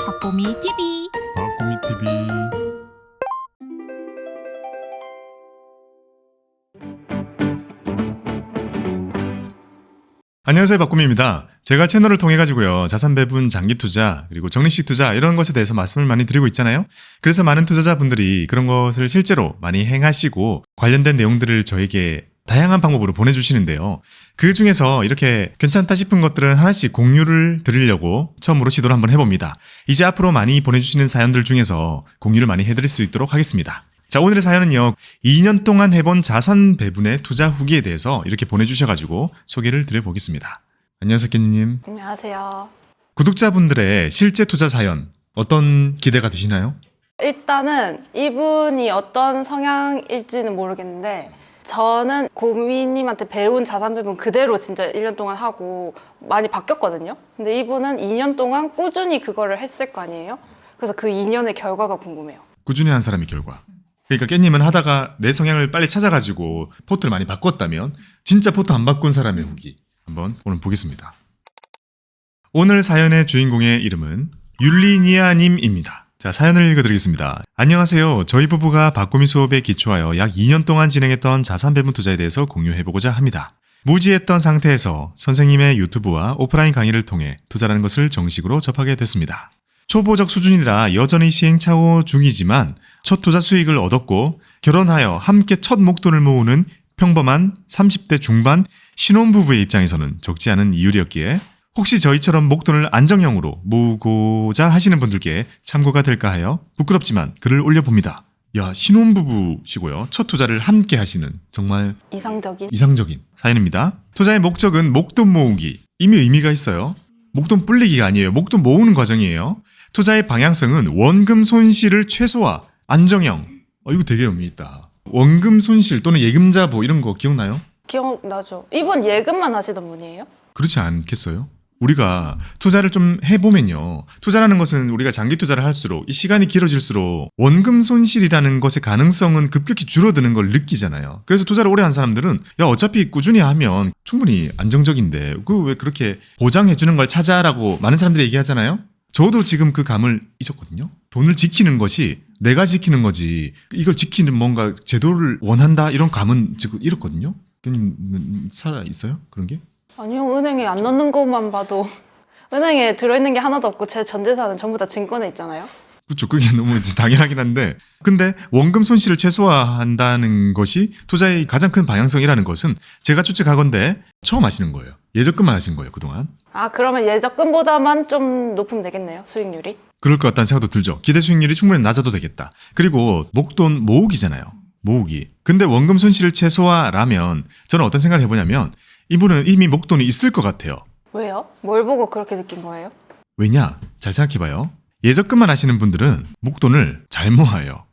박보미 TV. 박보미 TV. 안녕하세요, 박보미입니다. 제가 채널을 통해 가지고요, 자산 배분, 장기 투자, 그리고 적립식 투자 이런 것에 대해서 말씀을 많이 드리고 있잖아요. 그래서 많은 투자자분들이 그런 것을 실제로 많이 행하시고 관련된 내용들을 저에게 다양한 방법으로 보내주시는데요. 그 중에서 이렇게 괜찮다 싶은 것들은 하나씩 공유를 드리려고 처음으로 시도를 한번 해봅니다. 이제 앞으로 많이 보내주시는 사연들 중에서 공유를 많이 해드릴 수 있도록 하겠습니다. 자, 오늘의 사연은요, 2년 동안 해본 자산 배분의 투자 후기에 대해서 이렇게 보내주셔가지고 소개를 드려보겠습니다. 안녕하세요, 깻님. 안녕하세요. 구독자분들의 실제 투자 사연 어떤 기대가 되시나요? 일단은 이분이 어떤 성향일지는 모르겠는데 저는 고미님한테 배운 자산 배분 그대로 진짜 1년 동안 하고 많이 바뀌었거든요. 근데 이분은 2년 동안 꾸준히 그거를 했을 거 아니에요? 그래서 그 2년의 결과가 궁금해요. 꾸준히 한 사람의 결과. 그러니까 깻님은 하다가 내 성향을 빨리 찾아가지고 포트를 많이 바꿨다면 진짜 포트 안 바꾼 사람의 후기 한번 오늘 보겠습니다. 오늘 사연의 주인공의 이름은 율리니아님입니다. 자, 사연을 읽어드리겠습니다. 안녕하세요. 저희 부부가 박보미 수업에 기초하여 약 2년 동안 진행했던 자산 배분 투자에 대해서 공유해보고자 합니다. 무지했던 상태에서 선생님의 유튜브와 오프라인 강의를 통해 투자라는 것을 정식으로 접하게 됐습니다. 초보적 수준이라 여전히 시행착오 중이지만 첫 투자 수익을 얻었고 결혼하여 함께 첫 목돈을 모으는 평범한 30대 중반 신혼부부의 입장에서는 적지 않은 이율이었기에 혹시 저희처럼 목돈을 안정형으로 모으고자 하시는 분들께 참고가 될까 하여 부끄럽지만 글을 올려봅니다. 야, 신혼부부시고요. 첫 투자를 함께 하시는 정말 이상적인 사연입니다. 투자의 목적은 목돈 모으기. 이미 의미가 있어요. 목돈 불리기가 아니에요. 목돈 모으는 과정이에요. 투자의 방향성은 원금 손실을 최소화, 안정형. 이거 되게 의미 있다. 원금 손실 또는 예금자 보 이런 거 기억나요? 기억나죠? 이분 예금만 하시던 분이에요? 그렇지 않겠어요? 우리가 투자를 좀 해보면요. 투자라는 것은 우리가 장기 투자를 할수록 이 시간이 길어질수록 원금 손실이라는 것의 가능성은 급격히 줄어드는 걸 느끼잖아요. 그래서 투자를 오래 한 사람들은 야, 어차피 꾸준히 하면 충분히 안정적인데 그 왜 그렇게 보장해주는 걸 찾아라고 많은 사람들이 얘기하잖아요. 저도 지금 그 감을 잊었거든요. 돈을 지키는 것이 내가 지키는 거지 이걸 지키는 뭔가 제도를 원한다 이런 감은 지금 잃었거든요. 살아 있어요? 그런 게? 아니요, 은행에 안 넣는 것만 봐도 은행에 들어있는 게 하나도 없고 제 전 재산은 전부 다 증권에 있잖아요. 그렇죠. 그게 너무 이제 당연하긴 한데 근데 원금 손실을 최소화한다는 것이 투자의 가장 큰 방향성이라는 것은 제가 추측하건대 처음 하시는 거예요. 예적금만 하신 거예요, 그동안. 아, 그러면 예적금보다만 좀 높으면 되겠네요, 수익률이? 그럴 것 같다는 생각도 들죠. 기대 수익률이 충분히 낮아도 되겠다. 그리고 목돈 모으기잖아요. 모으기. 근데 원금 손실을 최소화라면 저는 어떤 생각을 해보냐면 이분은 이미 목돈이 있을 것 같아요. 왜요? 뭘 보고 그렇게 느낀 거예요? 왜냐? 잘 생각해봐요. 예적금만 하시는 분들은 목돈을 잘 모아요.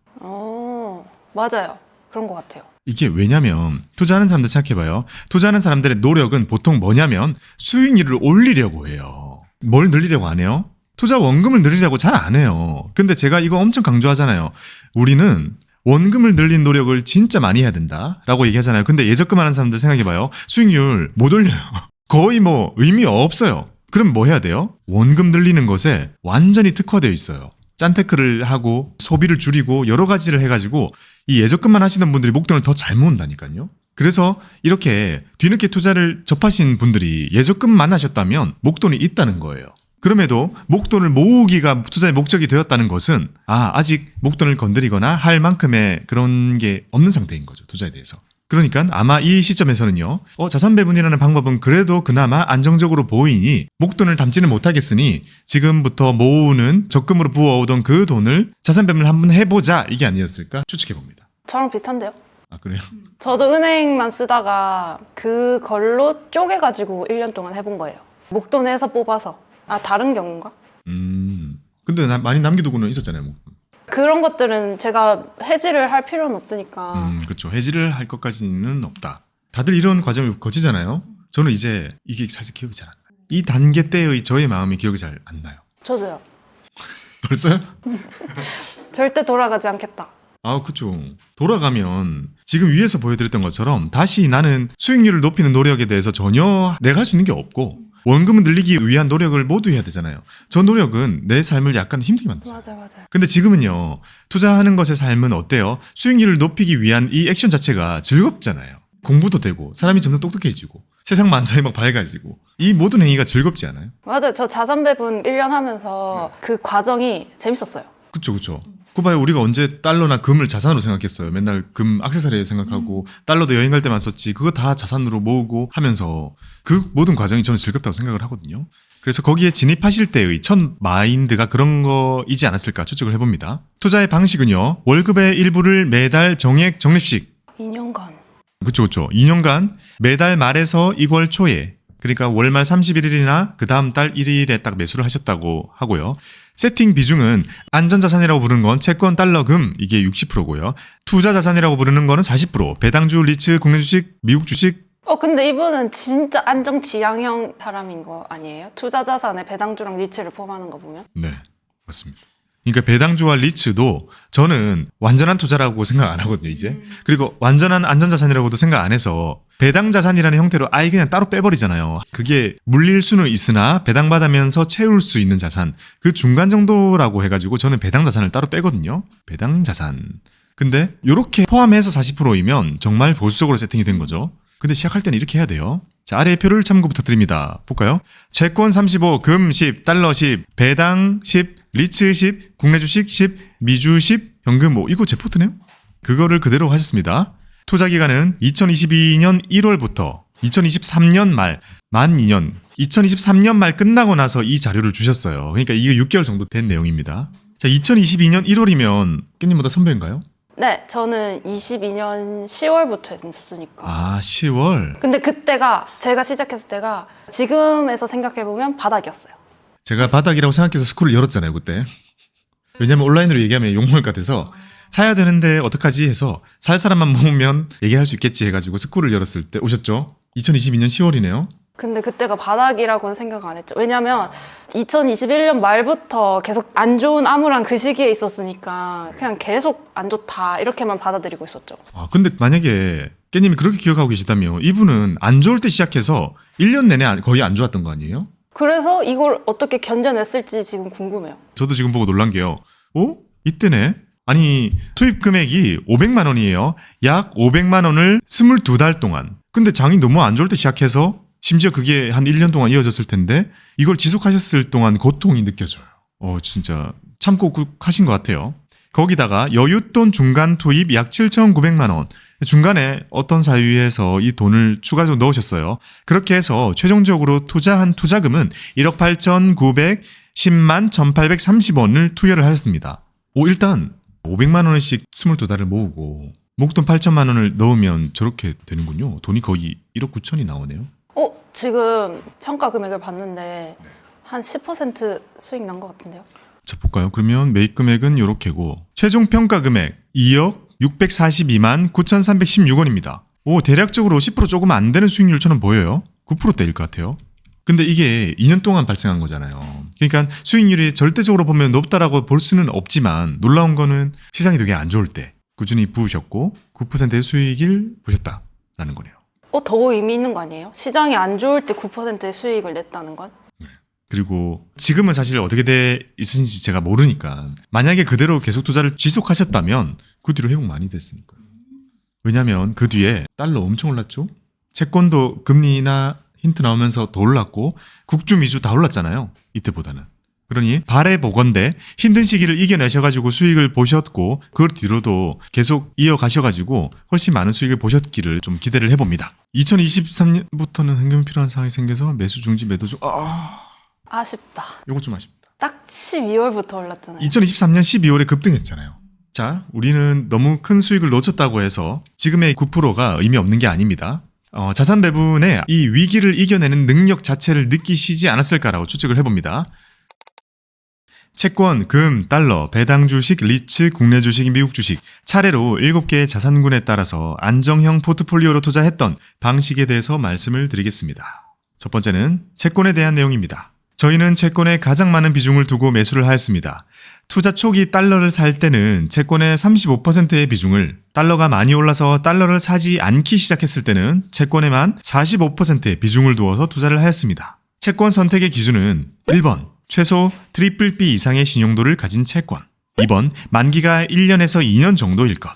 맞아요. 그런 것 같아요. 이게 왜냐면 투자하는 사람들 생각해봐요. 투자하는 사람들의 노력은 보통 뭐냐면 수익률을 올리려고 해요. 뭘 늘리려고 안 해요? 투자 원금을 늘리려고 잘 안 해요. 근데 제가 이거 엄청 강조하잖아요. 우리는 원금을 늘린 노력을 진짜 많이 해야 된다라고 얘기하잖아요. 근데 예적금 하는 사람들 생각해봐요. 수익률 못 올려요. 거의 뭐 의미 없어요. 그럼 뭐 해야 돼요? 원금 늘리는 것에 완전히 특화되어 있어요. 짠테크를 하고 소비를 줄이고 여러 가지를 해가지고 이 예적금만 하시는 분들이 목돈을 더 잘 모은다니까요. 그래서 이렇게 뒤늦게 투자를 접하신 분들이 예적금만 하셨다면 목돈이 있다는 거예요. 그럼에도 목돈을 모으기가 투자의 목적이 되었다는 것은 아직 목돈을 건드리거나 할 만큼의 그런 게 없는 상태인 거죠. 투자에 대해서. 그러니까 아마 이 시점에서는요. 자산 배분이라는 방법은 그래도 그나마 안정적으로 보이니 목돈을 담지는 못하겠으니 지금부터 모으는 적금으로 부어오던 그 돈을 자산 배분을 한번 해보자 이게 아니었을까 추측해봅니다. 저랑 비슷한데요? 아, 그래요? 저도 은행만 쓰다가 그걸로 쪼개가지고 1년 동안 해본 거예요. 목돈에서 뽑아서. 다른 경우인가? 근데 많이 남겨두고는 있었잖아요. 목돈. 그런 것들은 제가 해지를 할 필요는 없으니까. 그렇죠. 해지를 할 것까지는 없다. 다들 이런 과정을 거치잖아요. 저는 이제 이게 사실 기억이 잘 안 나요. 이 단계 때의 저의 마음이 기억이 잘 안 나요. 저도요. 벌써요? 절대 돌아가지 않겠다. 그쵸. 돌아가면 지금 위에서 보여드렸던 것처럼 다시 나는 수익률을 높이는 노력에 대해서 전혀 내가 할 수 있는 게 없고 원금을 늘리기 위한 노력을 모두 해야 되잖아요. 저 노력은 내 삶을 약간 힘들게 만들어요. 맞아요. 근데 지금은요, 투자하는 것의 삶은 어때요? 수익률을 높이기 위한 이 액션 자체가 즐겁잖아요. 공부도 되고 사람이 점점 똑똑해지고 세상 만사에 막 밝아지고 이 모든 행위가 즐겁지 않아요? 맞아요. 저 자산 배분 1년 하면서 그 과정이 재밌었어요. 그쵸. 그거 봐요. 우리가 언제 달러나 금을 자산으로 생각했어요. 맨날 금 액세서리 생각하고 달러도 여행 갈 때만 썼지. 그거 다 자산으로 모으고 하면서 그 모든 과정이 저는 즐겁다고 생각을 하거든요. 그래서 거기에 진입하실 때의 첫 마인드가 그런 거이지 않았을까 추측을 해봅니다. 투자의 방식은요. 월급의 일부를 매달 정액 적립식 2년간. 그쵸. 2년간 매달 말에서 2월 초에 그러니까 월말 31일이나 그 다음 달 1일에 딱 매수를 하셨다고 하고요. 세팅 비중은 안전자산이라고 부르는 건 채권, 달러, 금 이게 60%고요. 투자자산이라고 부르는 거는 40%. 배당주, 리츠, 국내 주식, 미국 주식. 근데 이분은 진짜 안정지향형 사람인 거 아니에요? 투자자산에 배당주랑 리츠를 포함하는 거 보면? 네, 맞습니다. 그러니까 배당주와 리츠도 저는 완전한 투자라고 생각 안 하거든요, 이제. 그리고 완전한 안전자산이라고도 생각 안 해서 배당자산이라는 형태로 아예 그냥 따로 빼버리잖아요. 그게 물릴 수는 있으나 배당받으면서 채울 수 있는 자산, 그 중간 정도라고 해가지고 저는 배당자산을 따로 빼거든요. 배당자산. 근데 이렇게 포함해서 40%이면 정말 보수적으로 세팅이 된 거죠. 근데 시작할 때는 이렇게 해야 돼요. 자, 아래의 표를 참고 부탁드립니다. 볼까요? 채권 35, 금 10, 달러 10, 배당 10, 리츠 10, 국내 주식 10, 미주 10, 현금 5. 이거 제 포트네요? 그거를 그대로 하셨습니다. 투자 기간은 2022년 1월부터 2023년 말, 만 2년, 2023년 말 끝나고 나서 이 자료를 주셨어요. 그러니까 이게 6개월 정도 된 내용입니다. 자, 2022년 1월이면 깻님보다 선배인가요? 네, 저는 22년 10월부터 했으니까. 아, 10월. 근데 그때가 제가 시작했을 때가 지금에서 생각해보면 바닥이었어요. 제가 바닥이라고 생각해서 스쿨을 열었잖아요, 그때. 왜냐면 온라인으로 얘기하면 욕먹을 것 같아서 사야 되는데 어떡하지 해서 살 사람만 모으면 얘기할 수 있겠지 해가지고 스쿨을 열었을 때 오셨죠? 2022년 10월이네요. 근데 그때가 바닥이라고는 생각 안 했죠. 왜냐면 2021년 말부터 계속 안 좋은 암울한 그 시기에 있었으니까 그냥 계속 안 좋다 이렇게만 받아들이고 있었죠. 아, 근데 만약에 깨님이 그렇게 기억하고 계시다면 이분은 안 좋을 때 시작해서 1년 내내 거의 안 좋았던 거 아니에요? 그래서 이걸 어떻게 견뎌냈을지 지금 궁금해요. 저도 지금 보고 놀란 게요. 이때네? 아니, 투입 금액이 500만 원이에요. 약 500만 원을 22달 동안. 근데 장이 너무 안 좋을 때 시작해서 심지어 그게 한 1년 동안 이어졌을 텐데 이걸 지속하셨을 동안 고통이 느껴져요. 진짜 참고 하신 것 같아요. 거기다가 여윳돈 중간 투입 약 7,900만 원. 중간에 어떤 사유에서 이 돈을 추가적으로 넣으셨어요. 그렇게 해서 최종적으로 투자한 투자금은 1억 8,910만 1,830원을 투여를 하셨습니다. 일단 500만 원씩 22달을 모으고 목돈 8천만 원을 넣으면 저렇게 되는군요. 돈이 거의 1억 9천이 나오네요. 지금 평가 금액을 봤는데 한 10% 수익 난 것 같은데요. 자, 볼까요? 그러면 매입 금액은 요렇게고 최종 평가 금액 2억 642만 9,316원입니다. 대략적으로 10% 조금 안 되는 수익률처럼 보여요. 9%대일 것 같아요. 근데 이게 2년 동안 발생한 거잖아요. 그러니까 수익률이 절대적으로 보면 높다라고 볼 수는 없지만 놀라운 거는 시장이 되게 안 좋을 때 꾸준히 부으셨고 9%의 수익을 보셨다라는 거네요. 더 의미 있는 거 아니에요? 시장이 안 좋을 때 9%의 수익을 냈다는 건? 그리고 지금은 사실 어떻게 돼 있으신지 제가 모르니까 만약에 그대로 계속 투자를 지속하셨다면 그 뒤로 회복 많이 됐으니까요. 왜냐하면 그 뒤에 달러 엄청 올랐죠. 채권도 금리나 힌트 나오면서 더 올랐고 국주 미주 다 올랐잖아요. 이때보다는. 그러니 바라보건대 힘든 시기를 이겨내셔가지고 수익을 보셨고 그 뒤로도 계속 이어가셔가지고 훨씬 많은 수익을 보셨기를 좀 기대를 해봅니다. 2023년부터는 현금이 필요한 상황이 생겨서 매수 중지 매도 중 아쉽다. 이거 좀 아쉽다. 딱 12월부터 올랐잖아요. 2023년 12월에 급등했잖아요. 자, 우리는 너무 큰 수익을 놓쳤다고 해서 지금의 9%가 의미 없는 게 아닙니다. 자산 배분의 이 위기를 이겨내는 능력 자체를 느끼시지 않았을까라고 추측을 해봅니다. 채권, 금, 달러, 배당 주식, 리츠, 국내 주식, 미국 주식 차례로 7개의 자산군에 따라서 안정형 포트폴리오로 투자했던 방식에 대해서 말씀을 드리겠습니다. 첫 번째는 채권에 대한 내용입니다. 저희는 채권에 가장 많은 비중을 두고 매수를 하였습니다. 투자 초기 달러를 살 때는 채권의 35%의 비중을, 달러가 많이 올라서 달러를 사지 않기 시작했을 때는 채권에만 45%의 비중을 두어서 투자를 하였습니다. 채권 선택의 기준은 1번 최소 트리플 B 이상의 신용도를 가진 채권, 2번 만기가 1년에서 2년 정도일 것,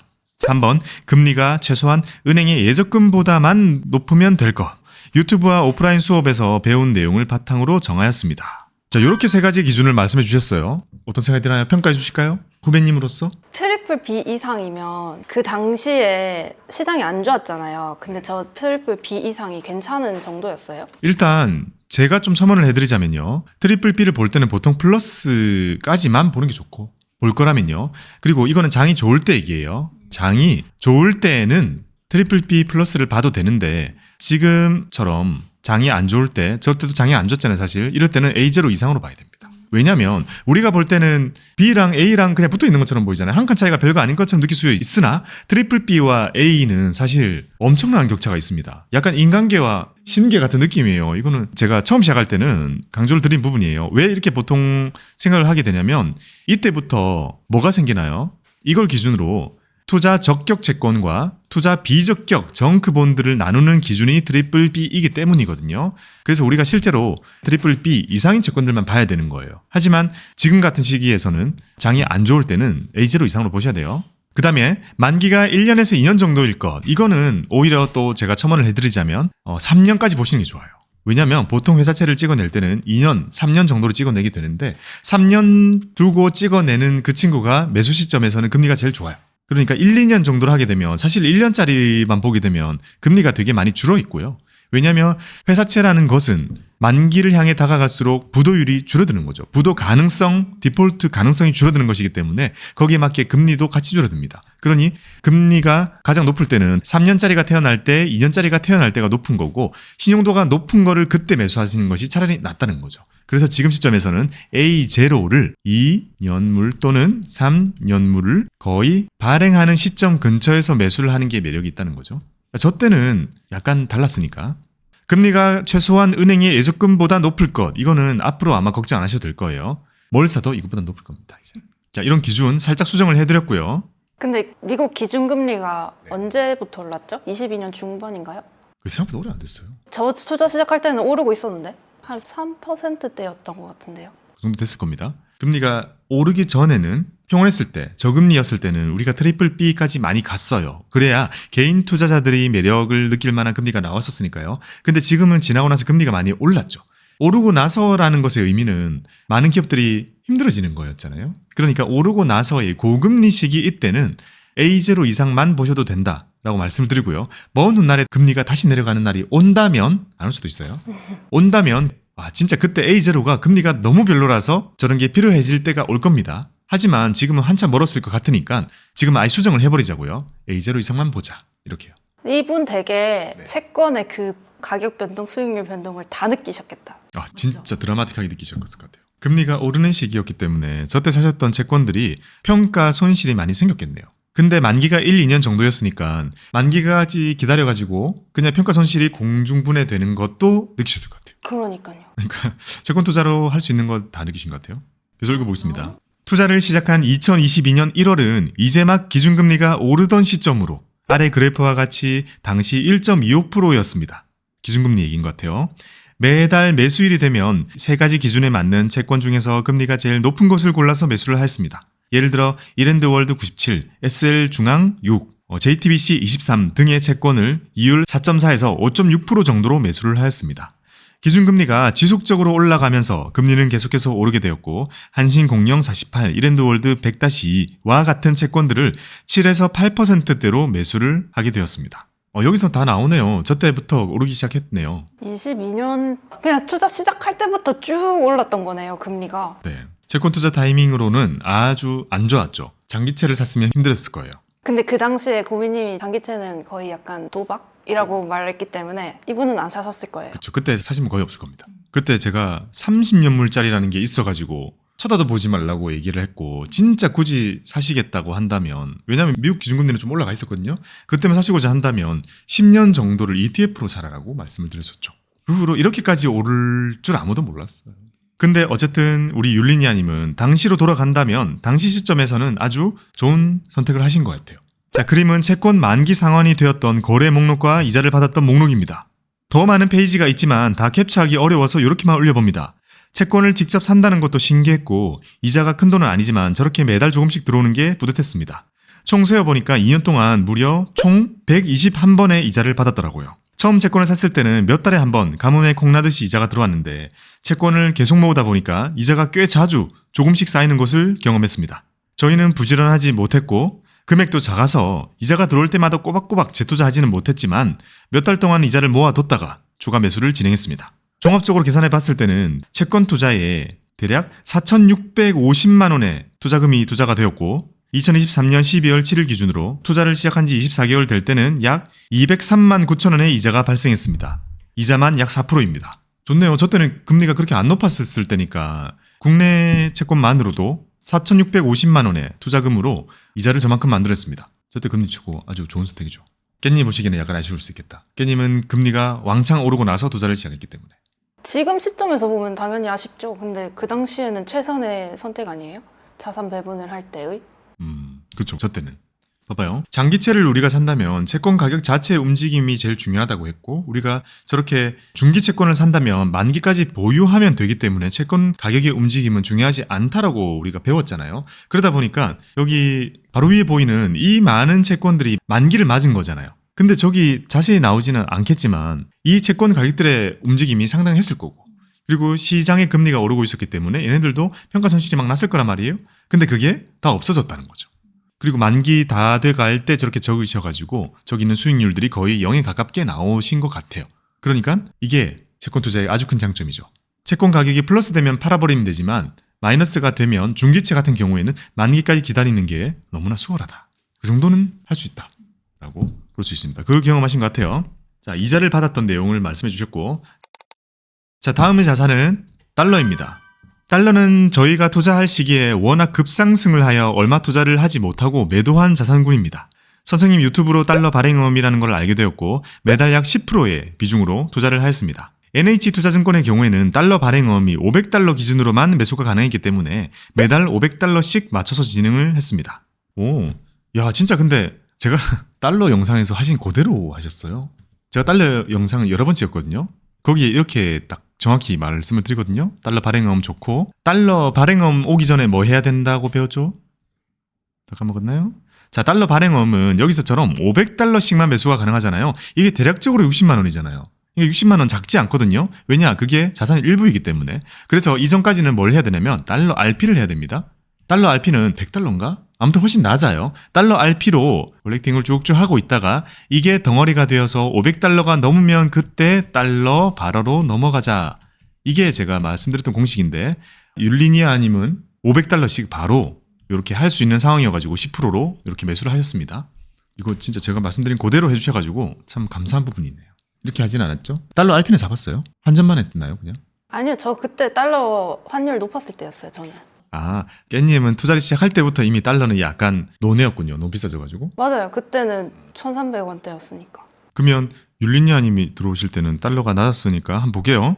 3번 금리가 최소한 은행의 예적금보다만 높으면 될 것. 유튜브와 오프라인 수업에서 배운 내용을 바탕으로 정하였습니다. 자, 이렇게 세 가지 기준을 말씀해 주셨어요. 어떤 생각이 드나요? 평가해 주실까요? 후배님으로서? 트리플 B 이상이면 그 당시에 시장이 안 좋았잖아요. 근데 저 트리플 B 이상이 괜찮은 정도였어요? 일단 제가 좀 첨언을 해드리자면요. 트리플 B를 볼 때는 보통 플러스까지만 보는 게 좋고, 볼 거라면요. 그리고 이거는 장이 좋을 때 얘기예요. 장이 좋을 때는 트리플 B 플러스를 봐도 되는데 지금처럼 장이 안 좋을 때, 저 때도 장이 안 좋잖아요 사실. 이럴 때는 A0 이상으로 봐야 됩니다. 왜냐면 우리가 볼 때는 B랑 A랑 그냥 붙어 있는 것처럼 보이잖아요. 한 칸 차이가 별거 아닌 것처럼 느낄 수 있으나 트리플 B와 A는 사실 엄청난 격차가 있습니다. 약간 인간계와 신계 같은 느낌이에요. 이거는 제가 처음 시작할 때는 강조를 드린 부분이에요. 왜 이렇게 보통 생각을 하게 되냐면 이때부터 뭐가 생기나요? 이걸 기준으로 투자 적격 채권과 투자 비적격 정크본드를 나누는 기준이 트리플 B이기 때문이거든요. 그래서 우리가 실제로 트리플 B 이상인 채권들만 봐야 되는 거예요. 하지만 지금 같은 시기에서는 장이 안 좋을 때는 A0 이상으로 보셔야 돼요. 그 다음에 만기가 1년에서 2년 정도일 것. 이거는 오히려 또 제가 첨언을 해드리자면 3년까지 보시는 게 좋아요. 왜냐하면 보통 회사채를 찍어낼 때는 2년, 3년 정도로 찍어내게 되는데 3년 두고 찍어내는 그 친구가 매수 시점에서는 금리가 제일 좋아요. 그러니까 1, 2년 정도로 하게 되면 사실 1년짜리만 보게 되면 금리가 되게 많이 줄어 있고요. 왜냐하면 회사채라는 것은 만기를 향해 다가갈수록 부도율이 줄어드는 거죠. 부도 가능성, 디폴트 가능성이 줄어드는 것이기 때문에 거기에 맞게 금리도 같이 줄어듭니다. 그러니 금리가 가장 높을 때는 3년짜리가 태어날 때, 2년짜리가 태어날 때가 높은 거고 신용도가 높은 거를 그때 매수하시는 것이 차라리 낫다는 거죠. 그래서 지금 시점에서는 A0를 2년물 또는 3년물을 거의 발행하는 시점 근처에서 매수를 하는 게 매력이 있다는 거죠. 저 때는 약간 달랐으니까. 금리가 최소한 은행의 예적금보다 높을 것. 이거는 앞으로 아마 걱정 안 하셔도 될 거예요. 뭘 사도 이것보다 높을 겁니다. 이제. 자, 이런 기준 살짝 수정을 해드렸고요. 근데 미국 기준금리가 언제부터 올랐죠? 22년 중반인가요? 생각보다 오래 안 됐어요. 저 투자 시작할 때는 오르고 있었는데 한 3%대였던 것 같은데요. 그 정도 됐을 겁니다. 금리가 오르기 전에는 평온했을 때, 저금리였을 때는 우리가 트리플 B까지 많이 갔어요. 그래야 개인 투자자들이 매력을 느낄 만한 금리가 나왔었으니까요. 근데 지금은 지나고 나서 금리가 많이 올랐죠. 오르고 나서라는 것의 의미는 많은 기업들이 힘들어지는 거였잖아요. 그러니까 오르고 나서의 고금리 시기 이때는 A0 이상만 보셔도 된다라고 말씀을 드리고요. 먼 훗날에 금리가 다시 내려가는 날이 온다면, 안 올 수도 있어요. 온다면 진짜 그때 A0가 금리가 너무 별로라서 저런 게 필요해질 때가 올 겁니다. 하지만 지금은 한참 멀었을 것 같으니까 지금 아예 수정을 해버리자고요. A0 이상만 보자. 이렇게요. 이분 되게 채권의 그 가격 변동, 수익률 변동을 다 느끼셨겠다. 진짜 드라마틱하게 느끼셨을 것 같아요. 금리가 오르는 시기였기 때문에 저때 사셨던 채권들이 평가 손실이 많이 생겼겠네요. 근데 만기가 1, 2년 정도였으니까 만기까지 기다려가지고 그냥 평가 손실이 공중분해되는 것도 느끼셨을 것 같아요. 그러니까요. 그러니까 채권 투자로 할 수 있는 거 다 느끼신 것 같아요. 계속 읽어보겠습니다. 투자를 시작한 2022년 1월은 이제 막 기준금리가 오르던 시점으로 아래 그래프와 같이 당시 1.25%였습니다. 기준금리 얘기인 것 같아요. 매달 매수일이 되면 세 가지 기준에 맞는 채권 중에서 금리가 제일 높은 것을 골라서 매수를 했습니다. 예를 들어 이랜드월드 97, SL중앙 6, JTBC 23 등의 채권을 이율 4.4에서 5.6% 정도로 매수를 하였습니다. 기준금리가 지속적으로 올라가면서 금리는 계속해서 오르게 되었고 한신공영 48, 이랜드월드 100-2와 같은 채권들을 7에서 8%대로 매수를 하게 되었습니다. 여기서 다 나오네요. 저 때부터 오르기 시작했네요. 22년 그냥 투자 시작할 때부터 쭉 올랐던 거네요, 금리가. 네. 채권 투자 타이밍으로는 아주 안 좋았죠. 장기채를 샀으면 힘들었을 거예요. 근데 그 당시에 고미님이 장기채는 거의 약간 도박이라고 말했기 때문에 이분은 안 사셨을 거예요. 그렇죠. 그때 사시면 거의 없을 겁니다. 그때 제가 30년물짜리라는 게 있어가지고 쳐다도 보지 말라고 얘기를 했고 진짜 굳이 사시겠다고 한다면 왜냐하면 미국 기준금리는 좀 올라가 있었거든요. 그때만 사시고자 한다면 10년 정도를 ETF로 사라라고 말씀을 드렸었죠. 그 후로 이렇게까지 오를 줄 아무도 몰랐어요. 근데 어쨌든 우리 율리니아님은 당시로 돌아간다면 당시 시점에서는 아주 좋은 선택을 하신 것 같아요. 자, 그림은 채권 만기 상환이 되었던 거래 목록과 이자를 받았던 목록입니다. 더 많은 페이지가 있지만 다 캡처하기 어려워서 이렇게만 올려봅니다. 채권을 직접 산다는 것도 신기했고 이자가 큰 돈은 아니지만 저렇게 매달 조금씩 들어오는 게 뿌듯했습니다. 총 세어보니까 2년 동안 무려 총 121번의 이자를 받았더라고요. 처음 채권을 샀을 때는 몇 달에 한 번 가뭄에 콩나듯이 이자가 들어왔는데 채권을 계속 모으다 보니까 이자가 꽤 자주 조금씩 쌓이는 것을 경험했습니다. 저희는 부지런하지 못했고 금액도 작아서 이자가 들어올 때마다 꼬박꼬박 재투자하지는 못했지만 몇 달 동안 이자를 모아뒀다가 추가 매수를 진행했습니다. 종합적으로 계산해 봤을 때는 채권 투자에 대략 4,650만 원의 투자금이 투자가 되었고 2023년 12월 7일 기준으로 투자를 시작한 지 24개월 될 때는 약 203만 9천 원의 이자가 발생했습니다. 이자만 약 4%입니다. 좋네요. 저 때는 금리가 그렇게 안 높았을 때니까 국내 채권만으로도 4,650만 원의 투자금으로 이자를 저만큼 만들었습니다. 저 때 금리 치고 아주 좋은 선택이죠. 깻님 보시기에는 약간 아쉬울 수 있겠다. 깻님은 금리가 왕창 오르고 나서 투자를 시작했기 때문에. 지금 시점에서 보면 당연히 아쉽죠. 근데 그 당시에는 최선의 선택 아니에요? 자산 배분을 할 때의? 그쵸. 저 때는. 봐봐요. 장기채를 우리가 산다면 채권 가격 자체의 움직임이 제일 중요하다고 했고 우리가 저렇게 중기 채권을 산다면 만기까지 보유하면 되기 때문에 채권 가격의 움직임은 중요하지 않다라고 우리가 배웠잖아요. 그러다 보니까 여기 바로 위에 보이는 이 많은 채권들이 만기를 맞은 거잖아요. 근데 저기 자세히 나오지는 않겠지만 이 채권 가격들의 움직임이 상당했을 거고 그리고 시장의 금리가 오르고 있었기 때문에 얘네들도 평가 손실이 막 났을 거란 말이에요. 근데 그게 다 없어졌다는 거죠. 그리고 만기 다 돼갈 때 저렇게 적으셔가지고 저기 있는 수익률들이 거의 0에 가깝게 나오신 것 같아요. 그러니까 이게 채권 투자의 아주 큰 장점이죠. 채권 가격이 플러스 되면 팔아버리면 되지만 마이너스가 되면 중기채 같은 경우에는 만기까지 기다리는 게 너무나 수월하다. 그 정도는 할 수 있다 라고 볼 수 있습니다. 그걸 경험하신 것 같아요. 자, 이자를 받았던 내용을 말씀해 주셨고 자, 다음의 자산은 달러입니다. 달러는 저희가 투자할 시기에 워낙 급상승을 하여 얼마 투자를 하지 못하고 매도한 자산군입니다. 선생님 유튜브로 달러 발행음이라는 걸 알게 되었고 매달 약 10%의 비중으로 투자를 하였습니다. NH투자증권의 경우에는 달러 발행음이 500달러 기준으로만 매수가 가능했기 때문에 매달 500달러씩 맞춰서 진행을 했습니다. 오, 야 진짜 근데 제가 달러 영상에서 하신 그대로 하셨어요. 제가 달러 영상을 여러 번 찍었거든요. 거기에 이렇게 딱 정확히 말씀을 드리거든요. 달러 발행음 좋고 달러 발행음 오기 전에 뭐 해야 된다고 배웠죠? 다 까먹었나요? 자, 달러 발행음은 여기서처럼 500달러씩만 매수가 가능하잖아요. 이게 대략적으로 60만 원이잖아요. 이게 60만 원 작지 않거든요. 왜냐? 그게 자산의 일부이기 때문에. 그래서 이전까지는 뭘 해야 되냐면 달러 RP를 해야 됩니다. 달러 RP는 100달러인가? 아무튼 훨씬 낮아요. 달러 RP로 콜렉팅을 쭉쭉 하고 있다가 이게 덩어리가 되어서 500달러가 넘으면 그때 달러 바로로 넘어가자. 이게 제가 말씀드렸던 공식인데 율리니아님은 500달러씩 바로 이렇게 할 수 있는 상황이어가지고 10%로 이렇게 매수를 하셨습니다. 이거 진짜 제가 말씀드린 그대로 해주셔가지고 참 감사한 부분이네요. 이렇게 하진 않았죠? 달러 RP는 잡았어요? 환전만 했나요 그냥? 아니요, 저 그때 달러 환율 높았을 때였어요, 저는. 아, 깻님은 투자를 시작할 때부터 이미 달러는 약간 논외였군요. 너무 비싸져가지고. 맞아요. 그때는 1,300원대였으니까. 그러면 율리니아님이 들어오실 때는 달러가 낮았으니까 한번 볼게요.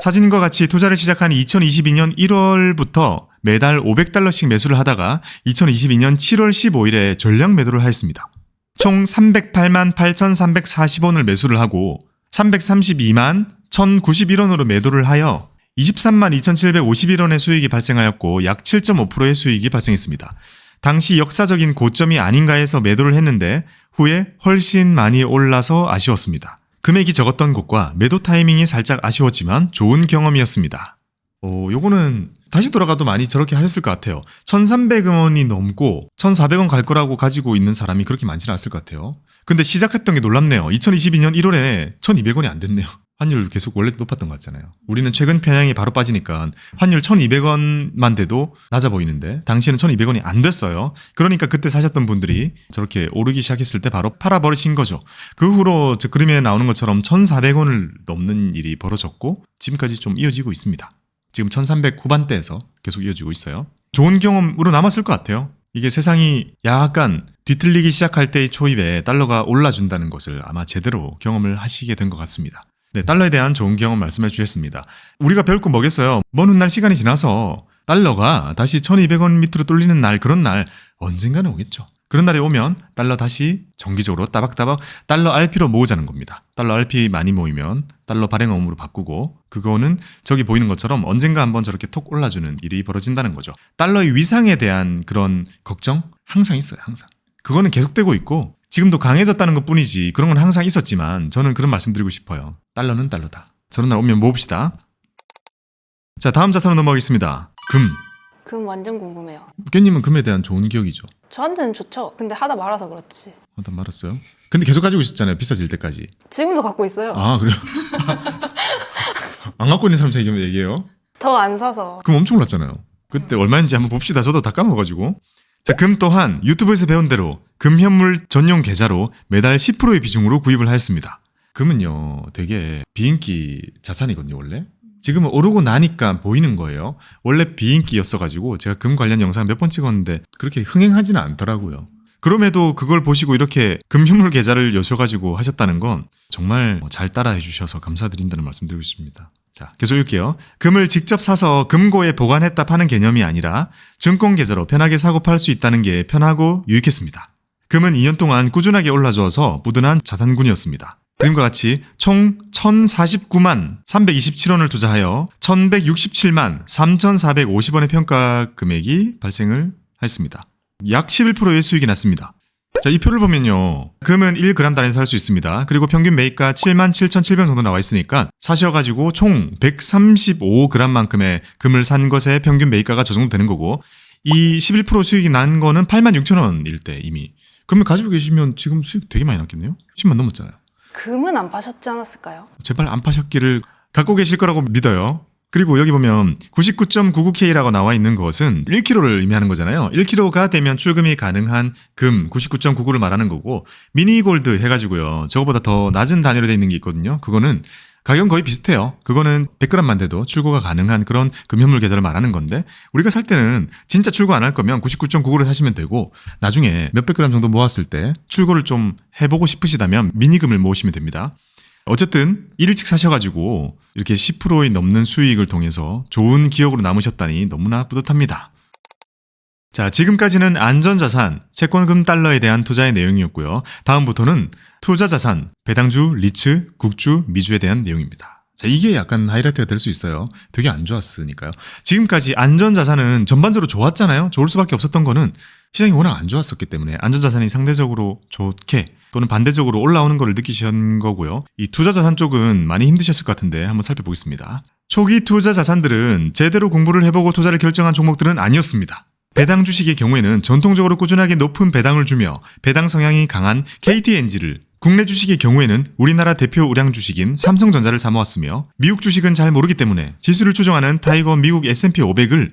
사진과 같이 투자를 시작한 2022년 1월부터 매달 500달러씩 매수를 하다가 2022년 7월 15일에 전량 매도를 하였습니다. 총 308만 8,340원을 매수를 하고 332만 1,091원으로 매도를 하여 23만 2,751원의 수익이 발생하였고 약 7.5%의 수익이 발생했습니다. 당시 역사적인 고점이 아닌가 해서 매도를 했는데 후에 훨씬 많이 올라서 아쉬웠습니다. 금액이 적었던 곳과 매도 타이밍이 살짝 아쉬웠지만 좋은 경험이었습니다. 요거는 다시 돌아가도 많이 저렇게 하셨을 것 같아요. 1,300원이 넘고 1,400원 갈 거라고 가지고 있는 사람이 그렇게 많지는 않았을 것 같아요. 근데 시작했던 게 놀랍네요. 2022년 1월에 1,200원이 안 됐네요. 환율 계속 원래 높았던 것 같잖아요. 우리는 최근 편향이 바로 빠지니까 환율 1,200원만 돼도 낮아 보이는데 당시에는 1,200원이 안 됐어요. 그러니까 그때 사셨던 분들이 저렇게 오르기 시작했을 때 바로 팔아버리신 거죠. 그 후로 저 그림에 나오는 것처럼 1,400원을 넘는 일이 벌어졌고 지금까지 좀 이어지고 있습니다. 지금 1,300 후반대에서 계속 이어지고 있어요. 좋은 경험으로 남았을 것 같아요. 이게 세상이 약간 뒤틀리기 시작할 때의 초입에 달러가 올라준다는 것을 아마 제대로 경험을 하시게 된 것 같습니다. 네, 달러에 대한 좋은 경험 말씀해 주셨습니다. 우리가 배울 거 뭐겠어요? 먼 훗날 시간이 지나서 달러가 다시 1,200원 밑으로 뚫리는 날, 그런 날 언젠가는 오겠죠. 그런 날이 오면 달러 다시 정기적으로 따박따박 달러 RP로 모으자는 겁니다. 달러 RP 많이 모이면 달러 발행어음으로 바꾸고 그거는 저기 보이는 것처럼 언젠가 한번 저렇게 톡 올라주는 일이 벌어진다는 거죠. 달러의 위상에 대한 그런 걱정 항상 있어요. 항상. 그거는 계속되고 있고 지금도 강해졌다는 것뿐이지 그런 건 항상 있었지만 저는 그런 말씀 드리고 싶어요. 달러는 달러다. 저런 날 오면 모읍시다. 자, 다음 자산으로 넘어가겠습니다. 금. 금 완전 궁금해요. 깨님은 금에 대한 좋은 기억이죠. 저한테는 좋죠. 근데 하다 말아서 그렇지. 다 말았어요. 근데 계속 가지고 있었잖아요. 비싸질 때까지. 지금도 갖고 있어요. 아, 그래요? 안 갖고 있는 사람 얘기해요. 더 안 사서. 금 엄청 올랐잖아요. 그때 얼마인지 한번 봅시다. 저도 다 까먹어가지고. 자, 금 또한 유튜브에서 배운 대로 금 현물 전용 계좌로 매달 10%의 비중으로 구입을 하였습니다. 금은요, 되게 비인기 자산이거든요, 원래. 지금은 오르고 나니까 보이는 거예요. 원래 비인기였어가지고 제가 금 관련 영상 몇 번 찍었는데 그렇게 흥행하지는 않더라고요. 그럼에도 그걸 보시고 이렇게 금 현물 계좌를 여셔가지고 하셨다는 건 정말 잘 따라해 주셔서 감사드린다는 말씀 드리고 싶습니다. 자, 계속 읽게요. 금을 직접 사서 금고에 보관했다 파는 개념이 아니라 증권 계좌로 편하게 사고 팔 수 있다는 게 편하고 유익했습니다. 금은 2년 동안 꾸준하게 올라줘서 뿌듯한 자산군이었습니다. 그림과 같이 총 1,049만 327원을 투자하여 1,167만 3,450원의 평가 금액이 발생을 했습니다. 약 11%의 수익이 났습니다. 자, 이 표를 보면요. 금은 1g 단위에서 살 수 있습니다. 그리고 평균 매입가 77,700원 정도 나와 있으니까 사셔가지고 총 135g만큼의 금을 산 것의 평균 매입가가 저 정도 되는 거고 이 11% 수익이 난 거는 86,000원일 때 이미. 금을 가지고 계시면 지금 수익 되게 많이 났겠네요? 10만 넘었잖아요. 금은 안 파셨지 않았을까요? 제발 안 파셨기를 갖고 계실 거라고 믿어요. 그리고 여기 보면 99.99K라고 나와 있는 것은 1kg를 의미하는 거잖아요. 1kg가 되면 출금이 가능한 금 99.99를 말하는 거고 미니골드 해가지고요. 저거보다 더 낮은 단위로 되어 있는 게 있거든요. 그거는 가격은 거의 비슷해요. 그거는 100g만 돼도 출고가 가능한 그런 금현물 계좌를 말하는 건데 우리가 살 때는 진짜 출고 안 할 거면 99.99를 사시면 되고 나중에 몇백 그램 정도 모았을 때 출고를 좀 해보고 싶으시다면 미니금을 모으시면 됩니다. 어쨌든 1일씩 사셔가지고 이렇게 10%의 넘는 수익을 통해서 좋은 기억으로 남으셨다니 너무나 뿌듯합니다. 자, 지금까지는 안전자산, 채권금 달러에 대한 투자의 내용이었고요. 다음부터는 투자자산, 배당주, 리츠, 국주, 미주에 대한 내용입니다. 자, 이게 약간 하이라이트가 될 수 있어요. 되게 안 좋았으니까요. 지금까지 안전자산은 전반적으로 좋았잖아요. 좋을 수밖에 없었던 거는 시장이 워낙 안 좋았었기 때문에 안전자산이 상대적으로 좋게 또는 반대적으로 올라오는 걸 느끼신 거고요. 이 투자자산 쪽은 많이 힘드셨을 것 같은데 한번 살펴보겠습니다. 초기 투자 자산들은 제대로 공부를 해보고 투자를 결정한 종목들은 아니었습니다. 배당 주식의 경우에는 전통적으로 꾸준하게 높은 배당을 주며 배당 성향이 강한 KTNG를, 국내 주식의 경우에는 우리나라 대표 우량 주식인 삼성전자를 사모았으며 미국 주식은 잘 모르기 때문에 지수를 추정하는 타이거 미국 S&P 500을,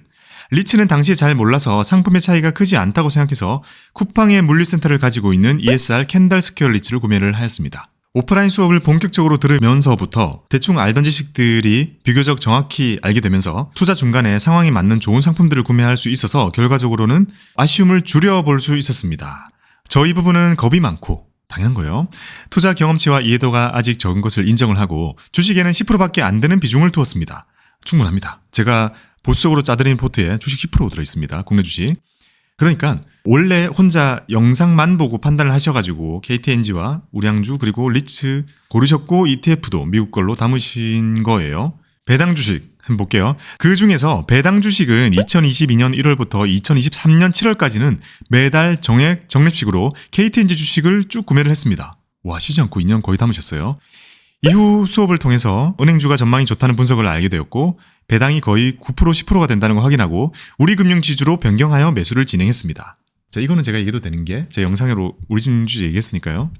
리츠는 당시에 잘 몰라서 상품의 차이가 크지 않다고 생각해서 쿠팡의 물류센터를 가지고 있는 ESR 캔달 스퀘어 리츠를 구매를 하였습니다. 오프라인 수업을 본격적으로 들으면서부터 대충 알던 지식들이 비교적 정확히 알게 되면서 투자 중간에 상황에 맞는 좋은 상품들을 구매할 수 있어서 결과적으로는 아쉬움을 줄여볼 수 있었습니다. 저 이 부분은 겁이 많고 당연한 거예요. 투자 경험치와 이해도가 아직 적은 것을 인정을 하고 주식에는 10%밖에 안 되는 비중을 두었습니다. 충분합니다. 제가 보수적으로 짜드린 포트에 주식 10% 들어있습니다. 국내 주식. 그러니까 원래 혼자 영상만 보고 판단을 하셔가지고 KTNG와 우량주 그리고 리츠 고르셨고 ETF도 미국 걸로 담으신 거예요. 배당 주식 한번 볼게요. 그 중에서 배당 주식은 2022년 1월부터 2023년 7월까지는 매달 정액 적립식으로 KTNG 주식을 쭉 구매를 했습니다. 와, 쉬지 않고 2년 거의 담으셨어요. 이후 수업을 통해서 은행주가 전망이 좋다는 분석을 알게 되었고 배당이 거의 9% 10%가 된다는 걸 확인하고 우리금융지주로 변경하여 매수를 진행했습니다. 자, 이거는 제가 얘기해도 되는 게 제 영상으로 우리금융지주 얘기했으니까요.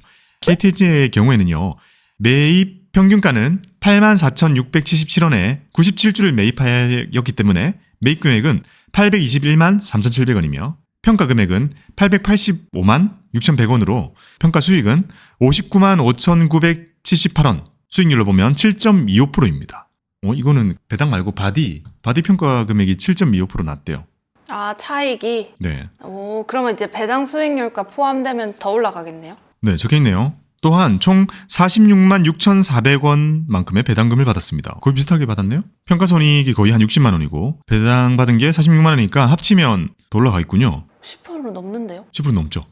KTNG의 경우에는요. 매입 평균가는 84,677원에 97주를 매입하였기 때문에 매입 금액은 821만 3,700원이며 평가 금액은 885만 6,100원으로 평가 수익은 59만 5,978원, 수익률로 보면 7.25%입니다. 이거는 배당 말고 바디 평가 금액이 7.25% 났대요. 아, 차익이? 네. 오, 그러면 이제 배당 수익률과 포함되면 더 올라가겠네요? 네, 적혀있네요. 또한 총 46만 6,400원만큼의 배당금을 받았습니다. 거의 비슷하게 받았네요. 평가손익이 거의 한 60만 원이고 배당 받은 게 46만 원이니까 합치면 더 올라가 있군요. 10%는 넘는데요? 10% 넘죠.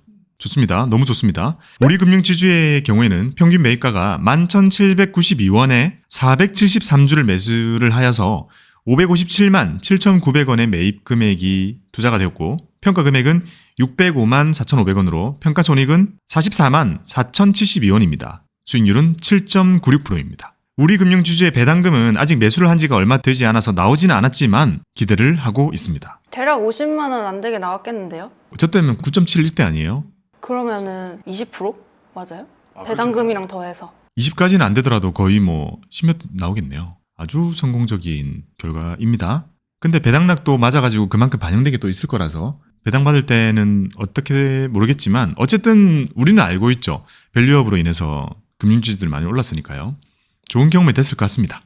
좋습니다. 너무 좋습니다. 우리 금융지주의 경우에는 평균 매입가가 11,792원에 473주를 매수를 하여서 557만 7,900원의 매입 금액이 투자가 되었고 평가 금액은 605만 4,500원으로 평가 손익은 44만 4,072원입니다. 수익률은 7.96%입니다. 우리 금융지주의 배당금은 아직 매수를 한 지가 얼마 되지 않아서 나오지는 않았지만 기대를 하고 있습니다. 대략 50만 원 안 되게 나왔겠는데요? 저 때는 9.71대 아니에요? 그러면은 20% 맞아요? 배당금이랑 더해서 20까지는 안 되더라도 거의 뭐 10몇 나오겠네요. 아주 성공적인 결과입니다. 근데 배당락도 맞아가지고 그만큼 반영된 게 또 있을 거라서 배당 받을 때는 어떻게 모르겠지만 어쨌든 우리는 알고 있죠. 밸류업으로 인해서 금융지주들이 많이 올랐으니까요. 좋은 경험이 됐을 것 같습니다.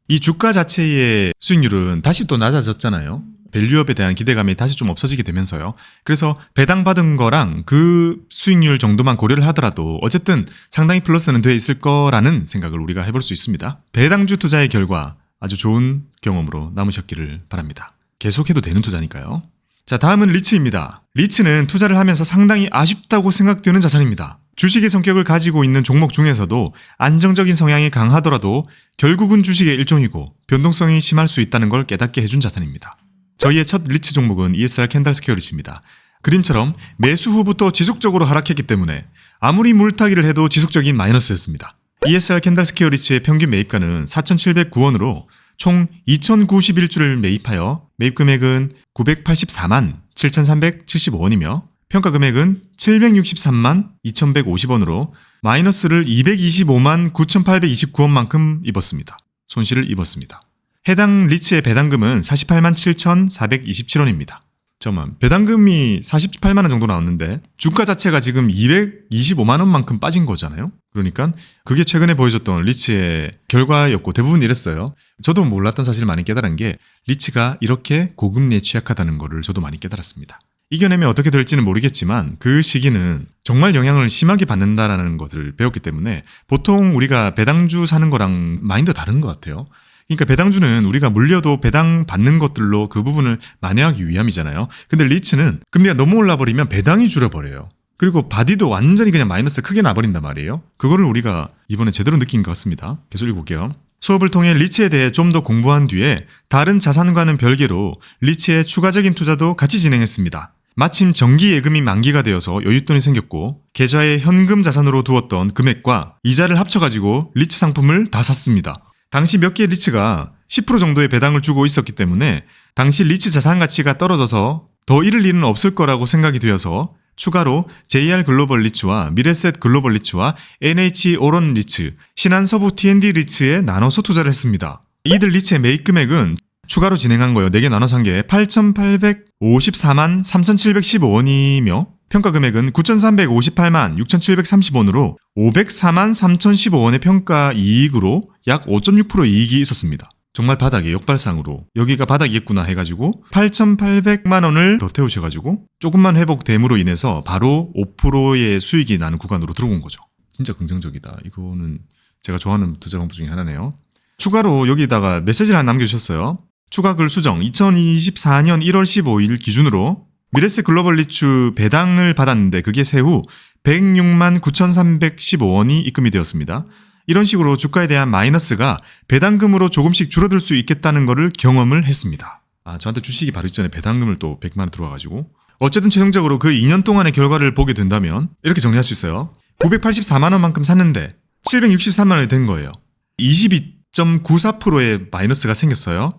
이 주가 자체의 수익률은 다시 또 낮아졌잖아요. 밸류업에 대한 기대감이 다시 좀 없어지게 되면서요. 그래서 배당 받은 거랑 그 수익률 정도만 고려를 하더라도 어쨌든 상당히 플러스는 돼 있을 거라는 생각을 우리가 해볼 수 있습니다. 배당주 투자의 결과 아주 좋은 경험으로 남으셨기를 바랍니다. 계속해도 되는 투자니까요. 자, 다음은 리츠입니다. 리츠는 투자를 하면서 상당히 아쉽다고 생각되는 자산입니다. 주식의 성격을 가지고 있는 종목 중에서도 안정적인 성향이 강하더라도 결국은 주식의 일종이고 변동성이 심할 수 있다는 걸 깨닫게 해준 자산입니다. 저희의 첫 리츠 종목은 ESR 캔달 스퀘어리츠입니다. 그림처럼 매수 후부터 지속적으로 하락했기 때문에 아무리 물타기를 해도 지속적인 마이너스였습니다. ESR 캔달 스퀘어리츠의 평균 매입가는 4,709원으로 총 2,091주를 매입하여 매입 금액은 984만 7,375원이며 평가 금액은 763만 2,150원으로 마이너스를 225만 9,829원만큼 입었습니다. 손실을 입었습니다. 해당 리츠의 배당금은 48만 7,427원입니다. 잠깐만, 배당금이 48만 원 정도 나왔는데 주가 자체가 지금 225만 원만큼 빠진 거잖아요. 그러니까 그게 최근에 보여줬던 리츠의 결과였고 대부분 이랬어요. 저도 몰랐던 사실을 많이 깨달은 게 리츠가 이렇게 고금리에 취약하다는 거를 저도 많이 깨달았습니다. 이겨내면 어떻게 될지는 모르겠지만 그 시기는 정말 영향을 심하게 받는다라는 것을 배웠기 때문에 보통 우리가 배당주 사는 거랑 마인드 다른 것 같아요. 그러니까 배당주는 우리가 물려도 배당 받는 것들로 그 부분을 만회하기 위함이잖아요. 근데 리츠는 금리가 너무 올라버리면 배당이 줄어버려요. 그리고 바디도 완전히 그냥 마이너스 크게 나버린단 말이에요. 그거를 우리가 이번에 제대로 느낀 것 같습니다. 계속 읽어볼게요. 수업을 통해 리츠에 대해 좀 더 공부한 뒤에 다른 자산과는 별개로 리츠의 추가적인 투자도 같이 진행했습니다. 마침 정기 예금이 만기가 되어서 여윳돈이 생겼고 계좌에 현금 자산으로 두었던 금액과 이자를 합쳐가지고 리츠 상품을 다 샀습니다. 당시 몇 개의 리츠가 10% 정도의 배당을 주고 있었기 때문에 당시 리츠 자산 가치가 떨어져서 더 잃을 일은 없을 거라고 생각이 되어서 추가로 JR 글로벌 리츠와 미래셋 글로벌 리츠와 NH 오런 리츠, 신한서부 T&D 리츠에 나눠서 투자를 했습니다. 이들 리츠의 매입 금액은 추가로 진행한 거예요. 4개 나눠서 한 게 8,854만 3,715원이며 평가 금액은 9,358만 6,730원으로 504만 3,015원의 평가 이익으로 약 5.6% 이익이 있었습니다. 정말 바닥에 역발상으로 여기가 바닥이겠구나 해가지고 8,800만 원을 더 태우셔가지고 조금만 회복됨으로 인해서 바로 5%의 수익이 나는 구간으로 들어온 거죠. 진짜 긍정적이다. 이거는 제가 좋아하는 투자 방법 중에 하나네요. 추가로 여기다가 메시지를 하나 남겨주셨어요. 추가 글 수정 2024년 1월 15일 기준으로 미래세 글로벌 리츠 배당을 받았는데 그게 세후 106만 9,315원이 입금이 되었습니다. 이런 식으로 주가에 대한 마이너스가 배당금으로 조금씩 줄어들 수 있겠다는 거를 경험을 했습니다. 저한테 주식이 바로 있전에 배당금을 또 100만 원 들어와가지고 어쨌든 최종적으로 그 2년 동안의 결과를 보게 된다면 이렇게 정리할 수 있어요. 984만 원만큼 샀는데 763만 원이 된 거예요. 22.94%의 마이너스가 생겼어요.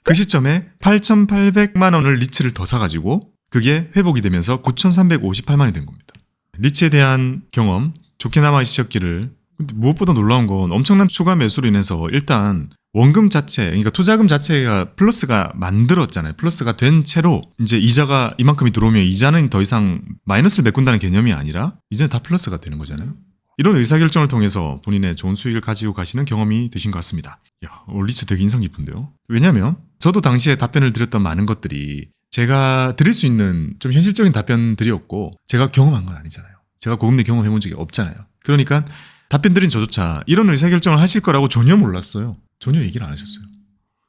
그 시점에 8,800만 원을 리츠를 더 사가지고 그게 회복이 되면서 9,358만이 된 겁니다. 리츠에 대한 경험 좋게 남아있으셨기를. 근데 무엇보다 놀라운 건 엄청난 추가 매수로 인해서 일단 원금 자체, 그러니까 투자금 자체가 플러스가 만들었잖아요. 플러스가 된 채로 이제 이자가 이만큼이 들어오면 이자는 더 이상 마이너스를 메꾼다는 개념이 아니라 이제는 다 플러스가 되는 거잖아요. 이런 의사결정을 통해서 본인의 좋은 수익을 가지고 가시는 경험이 되신 것 같습니다. 리츠 되게 인상 깊은데요. 왜냐면 저도 당시에 답변을 드렸던 많은 것들이 제가 드릴 수 있는 좀 현실적인 답변들이었고 제가 경험한 건 아니잖아요. 제가 고금리 경험해본 적이 없잖아요. 그러니까 답변 드린 저조차 이런 의사결정을 하실 거라고 전혀 몰랐어요. 전혀 얘기를 안 하셨어요.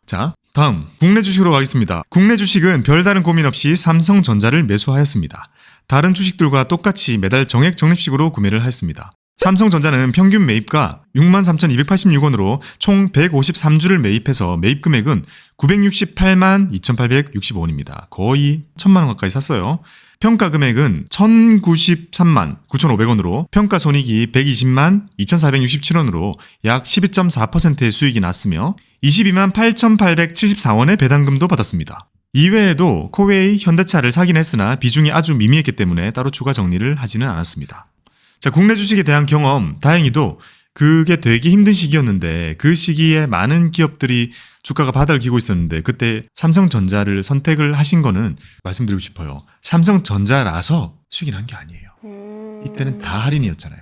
자, 다음 국내 주식으로 가겠습니다. 국내 주식은 별다른 고민 없이 삼성전자를 매수하였습니다. 다른 주식들과 똑같이 매달 정액 적립식으로 구매를 했습니다. 삼성전자는 평균 매입가 63,286원으로 총 153주를 매입해서 매입 금액은 968만 2,865원입니다. 거의 1,000만 원 가까이 샀어요. 평가 금액은 1,093만 9,500원으로 평가 손익이 120만 2,467원으로 약 12.4%의 수익이 났으며 22만 8,874원의 배당금도 받았습니다. 이외에도 코웨이, 현대차를 사긴 했으나 비중이 아주 미미했기 때문에 따로 추가 정리를 하지는 않았습니다. 자, 국내 주식에 대한 경험, 다행히도 그게 되게 힘든 시기였는데 그 시기에 많은 기업들이 주가가 바닥을 기고 있었는데 그때 삼성전자를 선택을 하신 거는 말씀드리고 싶어요. 삼성전자라서 수익이 난 게 아니에요. 이때는 다 할인이었잖아요.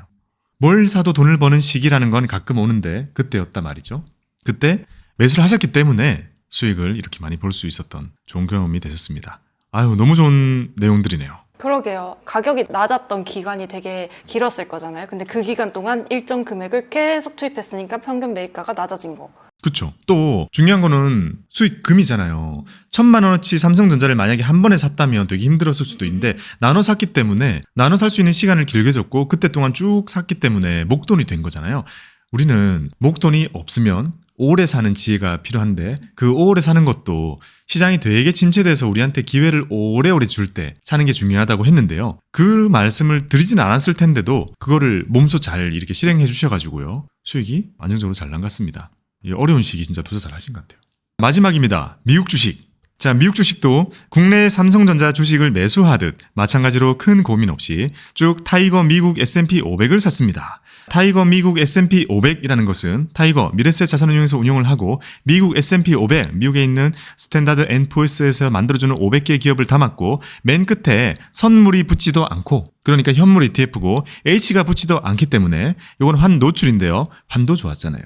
뭘 사도 돈을 버는 시기라는 건 가끔 오는데 그때였단 말이죠. 그때 매수를 하셨기 때문에 수익을 이렇게 많이 볼 수 있었던 좋은 경험이 되셨습니다. 아유, 너무 좋은 내용들이네요. 그러게요. 가격이 낮았던 기간이 되게 길었을 거잖아요. 근데 그 기간 동안 일정 금액을 계속 투입했으니까 평균 매입가가 낮아진 거. 그쵸. 또 중요한 거는 수익금이잖아요. 1,000만 원어치 삼성전자를 만약에 한 번에 샀다면 되게 힘들었을 수도 있는데 나눠 샀기 때문에 나눠 살 수 있는 시간을 길게 줬고 그때 동안 쭉 샀기 때문에 목돈이 된 거잖아요. 우리는 목돈이 없으면 오래 사는 지혜가 필요한데 그 오래 사는 것도 시장이 되게 침체돼서 우리한테 기회를 오래오래 줄 때 사는 게 중요하다고 했는데요. 그 말씀을 드리진 않았을 텐데도 그거를 몸소 잘 이렇게 실행해 주셔가지고요. 수익이 안정적으로 잘 난 것 같습니다. 이 어려운 시기 진짜 투자 잘 하신 것 같아요. 마지막입니다. 미국 주식. 자, 미국 주식도 국내 삼성전자 주식을 매수하듯 마찬가지로 큰 고민 없이 쭉 타이거 미국 S&P 500을 샀습니다. 타이거 미국 S&P 500이라는 것은 타이거 미래세 자산운용에서 운용을 하고 미국 S&P 500, 미국에 있는 스탠다드 앤 푸어스에서 만들어주는 500개 기업을 담았고 맨 끝에 선물이 붙지도 않고 그러니까 현물 ETF고 H가 붙지도 않기 때문에 이건 환 노출인데요. 환도 좋았잖아요.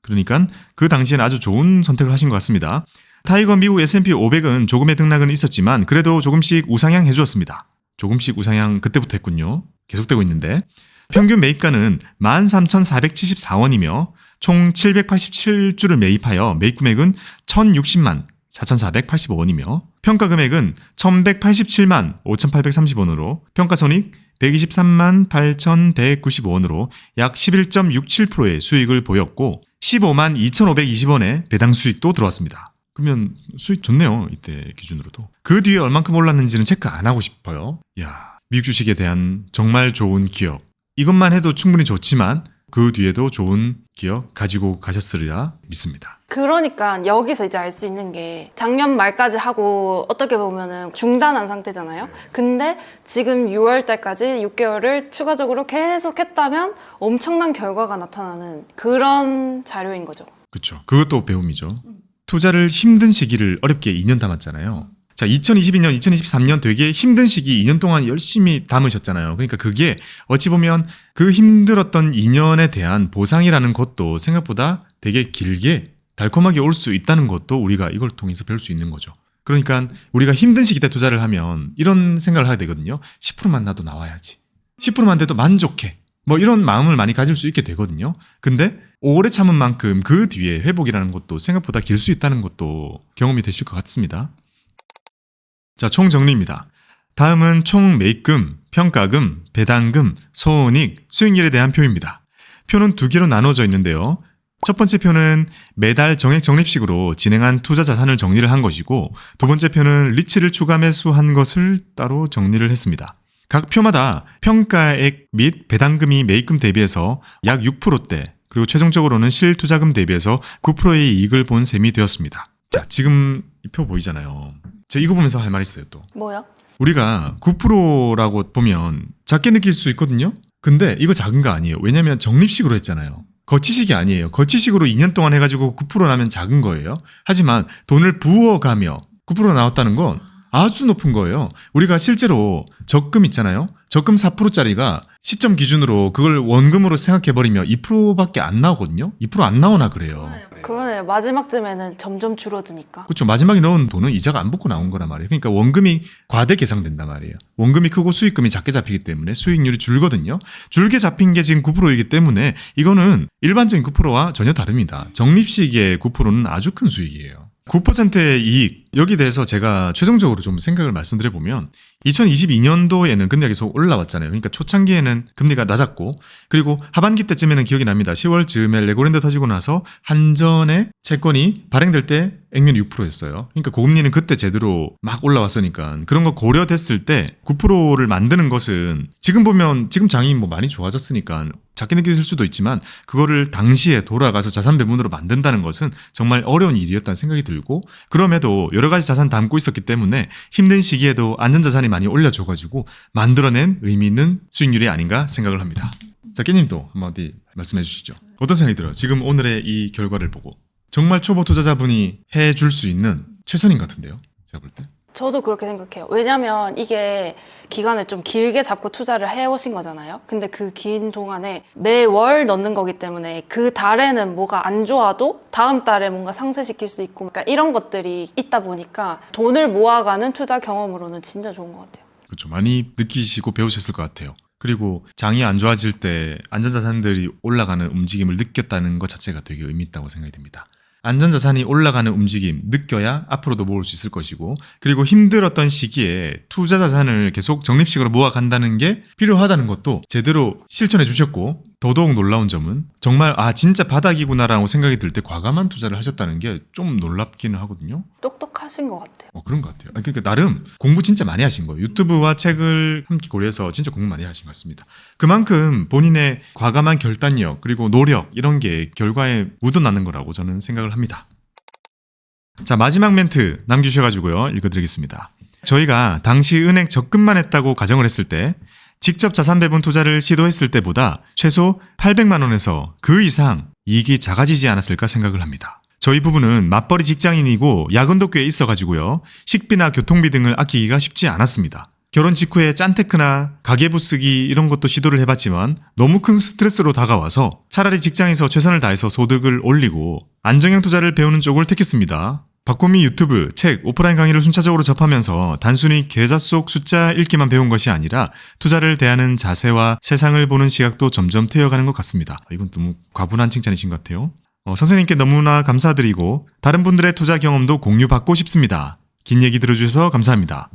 그러니까 그 당시에는 아주 좋은 선택을 하신 것 같습니다. 타이거 미국 S&P 500은 조금의 등락은 있었지만 그래도 조금씩 우상향 해주었습니다. 조금씩 우상향 그때부터 했군요. 계속되고 있는데 평균 매입가는 13,474원이며 총 787주를 매입하여 매입 금액은 1,060만 4,485원이며 평가 금액은 1,187만 5,830원으로 평가 손익 123만 8,195원으로 약 11.67%의 수익을 보였고 15만 2,520원의 배당 수익도 들어왔습니다. 그러면 수익 좋네요. 이때 기준으로도. 그 뒤에 얼만큼 올랐는지는 체크 안 하고 싶어요. 야, 미국 주식에 대한 정말 좋은 기억. 이것만 해도 충분히 좋지만 그 뒤에도 좋은 기억 가지고 가셨으리라 믿습니다. 그러니까 여기서 이제 알 수 있는 게 작년 말까지 하고 어떻게 보면은 중단한 상태잖아요. 근데 지금 6월 달까지 6개월을 추가적으로 계속 했다면 엄청난 결과가 나타나는 그런 자료인 거죠. 그렇죠. 그것도 배움이죠. 투자를 힘든 시기를 어렵게 2년 담았잖아요. 자, 2022년, 2023년 되게 힘든 시기 2년 동안 열심히 담으셨잖아요. 그러니까 그게 어찌 보면 그 힘들었던 2년에 대한 보상이라는 것도 생각보다 되게 길게 달콤하게 올 수 있다는 것도 우리가 이걸 통해서 배울 수 있는 거죠. 그러니까 우리가 힘든 시기 때 투자를 하면 이런 생각을 하게 되거든요. 10%만 나도 나와야지. 10%만 돼도 만족해. 뭐 이런 마음을 많이 가질 수 있게 되거든요. 근데 오래 참은 만큼 그 뒤에 회복이라는 것도 생각보다 길 수 있다는 것도 경험이 되실 것 같습니다. 자, 총 정리입니다. 다음은 총 매입금, 평가금, 배당금, 손익, 수익률에 대한 표입니다. 표는 두 개로 나눠져 있는데요. 첫 번째 표는 매달 정액 적립식으로 진행한 투자 자산을 정리를 한 것이고 두 번째 표는 리츠를 추가 매수한 것을 따로 정리를 했습니다. 각 표마다 평가액 및 배당금이 매입금 대비해서 약 6%대 그리고 최종적으로는 실투자금 대비해서 9%의 이익을 본 셈이 되었습니다. 자, 지금 이 표 보이잖아요. 제가 이거 보면서 할 말 있어요 또. 뭐요? 우리가 9%라고 보면 작게 느낄 수 있거든요. 근데 이거 작은 거 아니에요. 왜냐면 적립식으로 했잖아요. 거치식이 아니에요. 거치식으로 2년 동안 해가지고 9% 나면 작은 거예요. 하지만 돈을 부어가며 9% 나왔다는 건 아주 높은 거예요. 우리가 실제로 적금 있잖아요. 적금 4%짜리가 시점 기준으로 그걸 원금으로 생각해버리면 2%밖에 안 나오거든요. 2% 안 나오나 그래요. 그러네요. 마지막쯤에는 점점 줄어드니까. 그렇죠. 마지막에 넣은 돈은 이자가 안 붙고 나온 거란 말이에요. 그러니까 원금이 과대 계상된단 말이에요. 원금이 크고 수익금이 작게 잡히기 때문에 수익률이 줄거든요. 줄게 잡힌 게 지금 9%이기 때문에 이거는 일반적인 9%와 전혀 다릅니다. 적립식의 9%는 아주 큰 수익이에요. 9%의 이익, 여기 대해서 제가 최종적으로 좀 생각을 말씀드려보면 2022년도에는 금리가 계속 올라왔잖아요. 그러니까 초창기에는 금리가 낮았고 그리고 하반기 때쯤에는 기억이 납니다. 10월 즈음에 레고랜드 터지고 나서 한전의 채권이 발행될 때 액면이 6%였어요. 그러니까 고금리는 그때 제대로 막 올라왔으니까 그런 거 고려됐을 때 9%를 만드는 것은 지금 보면 지금 장이 뭐 많이 좋아졌으니까 작게 느껴질 수도 있지만 그거를 당시에 돌아가서 자산 배분으로 만든다는 것은 정말 어려운 일이었다는 생각이 들고 그럼에도 여러 가지 자산 담고 있었기 때문에 힘든 시기에도 안전자산이 많이 올려줘가지고 만들어낸 의미 있는 수익률이 아닌가 생각을 합니다. 자, 깨님도 한마디 말씀해 주시죠. 어떤 생각이 들어요? 지금 오늘의 이 결과를 보고 정말 초보 투자자분이 해줄 수 있는 최선인 것 같은데요. 제가 볼 때. 저도 그렇게 생각해요. 왜냐면 이게 기간을 좀 길게 잡고 투자를 해오신 거잖아요. 근데 그 긴 동안에 매월 넣는 거기 때문에 그 달에는 뭐가 안 좋아도 다음 달에 뭔가 상쇄시킬 수 있고 그러니까 이런 것들이 있다 보니까 돈을 모아가는 투자 경험으로는 진짜 좋은 것 같아요. 그렇죠. 많이 느끼시고 배우셨을 것 같아요. 그리고 장이 안 좋아질 때 안전자산들이 올라가는 움직임을 느꼈다는 것 자체가 되게 의미 있다고 생각이 듭니다. 안전자산이 올라가는 움직임 느껴야 앞으로도 모을 수 있을 것이고 그리고 힘들었던 시기에 투자자산을 계속 적립식으로 모아간다는 게 필요하다는 것도 제대로 실천해 주셨고 더더욱 놀라운 점은 정말 진짜 바닥이구나라고 생각이 들 때 과감한 투자를 하셨다는 게 좀 놀랍기는 하거든요. 똑똑하신 것 같아요. 그런 것 같아요. 그러니까 나름 공부 진짜 많이 하신 거예요. 유튜브와 책을 함께 고려해서 진짜 공부 많이 하신 것 같습니다. 그만큼 본인의 과감한 결단력 그리고 노력 이런 게 결과에 묻어나는 거라고 저는 생각을 합니다. 자, 마지막 멘트 남겨주셔가지고요. 읽어드리겠습니다. 저희가 당시 은행 적금만 했다고 가정을 했을 때 직접 자산 배분 투자를 시도했을 때보다 최소 800만 원에서 그 이상 이익이 작아지지 않았을까 생각을 합니다. 저희 부부는 맞벌이 직장인이고 야근도 꽤 있어가지고요. 식비나 교통비 등을 아끼기가 쉽지 않았습니다. 결혼 직후에 짠테크나 가계부 쓰기 이런 것도 시도를 해봤지만 너무 큰 스트레스로 다가와서 차라리 직장에서 최선을 다해서 소득을 올리고 안정형 투자를 배우는 쪽을 택했습니다. 박고미 유튜브, 책, 오프라인 강의를 순차적으로 접하면서 단순히 계좌 속 숫자 읽기만 배운 것이 아니라 투자를 대하는 자세와 세상을 보는 시각도 점점 트여가는 것 같습니다. 이건 너무 과분한 칭찬이신 것 같아요. 선생님께 너무나 감사드리고 다른 분들의 투자 경험도 공유받고 싶습니다. 긴 얘기 들어주셔서 감사합니다.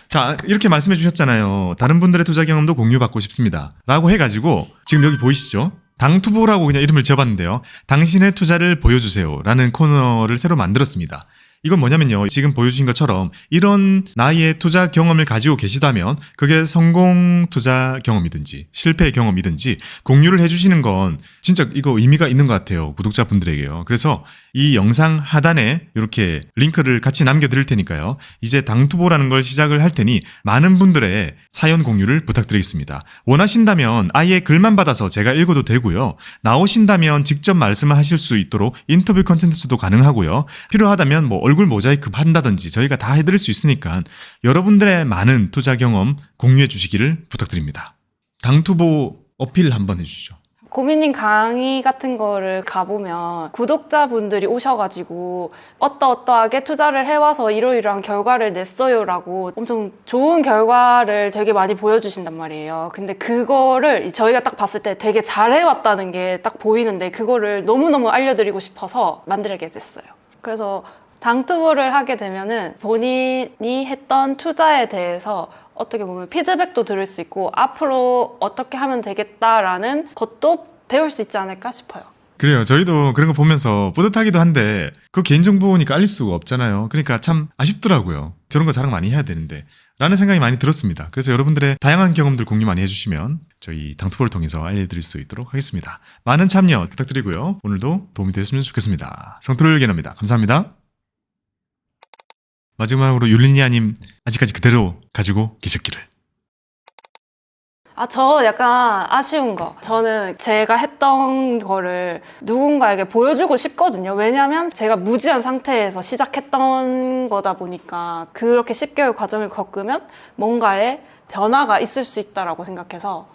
자, 이렇게 말씀해 주셨잖아요. 다른 분들의 투자 경험도 공유받고 싶습니다. 라고 해가지고 지금 여기 보이시죠? 당투보라고 그냥 이름을 지어봤는데요. 당신의 투자를 보여주세요 라는 코너를 새로 만들었습니다. 이건 뭐냐면요. 지금 보여주신 것처럼 이런 나이의 투자 경험을 가지고 계시다면 그게 성공 투자 경험이든지 실패 경험이든지 공유를 해주시는 건 진짜 이거 의미가 있는 것 같아요. 구독자분들에게요. 그래서 이 영상 하단에 이렇게 링크를 같이 남겨드릴 테니까요. 이제 당투보라는 걸 시작을 할 테니 많은 분들의 사연 공유를 부탁드리겠습니다. 원하신다면 아예 글만 받아서 제가 읽어도 되고요. 나오신다면 직접 말씀을 하실 수 있도록 인터뷰 컨텐츠도 가능하고요. 필요하다면 뭐 얼굴 모자이크 한다든지 저희가 다 해드릴 수 있으니까 여러분들의 많은 투자 경험 공유해 주시기를 부탁드립니다. 당투보 어필 한번 해주시죠. 고민님 강의 같은 거를 가보면 구독자분들이 오셔가지고 어떠어떠하게 투자를 해와서 이러이러한 결과를 냈어요라고 엄청 좋은 결과를 되게 많이 보여주신단 말이에요. 근데 그거를 저희가 딱 봤을 때 되게 잘해왔다는 게 딱 보이는데 그거를 너무너무 알려드리고 싶어서 만들게 됐어요. 그래서 당투보를 하게 되면은 본인이 했던 투자에 대해서 어떻게 보면 피드백도 들을 수 있고 앞으로 어떻게 하면 되겠다라는 것도 배울 수 있지 않을까 싶어요. 그래요. 저희도 그런 거 보면서 뿌듯하기도 한데 그 개인정보니까 알릴 수가 없잖아요. 그러니까 참 아쉽더라고요. 저런 거 자랑 많이 해야 되는데 라는 생각이 많이 들었습니다. 그래서 여러분들의 다양한 경험들 공유 많이 해주시면 저희 당투보를 통해서 알려드릴 수 있도록 하겠습니다. 많은 참여 부탁드리고요. 오늘도 도움이 되었으면 좋겠습니다. 성토를 개납니다. 감사합니다. 마지막으로 율리니아님 아직까지 그대로 가지고 계셨기를. 저 약간 아쉬운 거. 저는 제가 했던 거를 누군가에게 보여주고 싶거든요. 왜냐면 제가 무지한 상태에서 시작했던 거다 보니까 그렇게 10개월 과정을 겪으면 뭔가의 변화가 있을 수 있다라고 생각해서.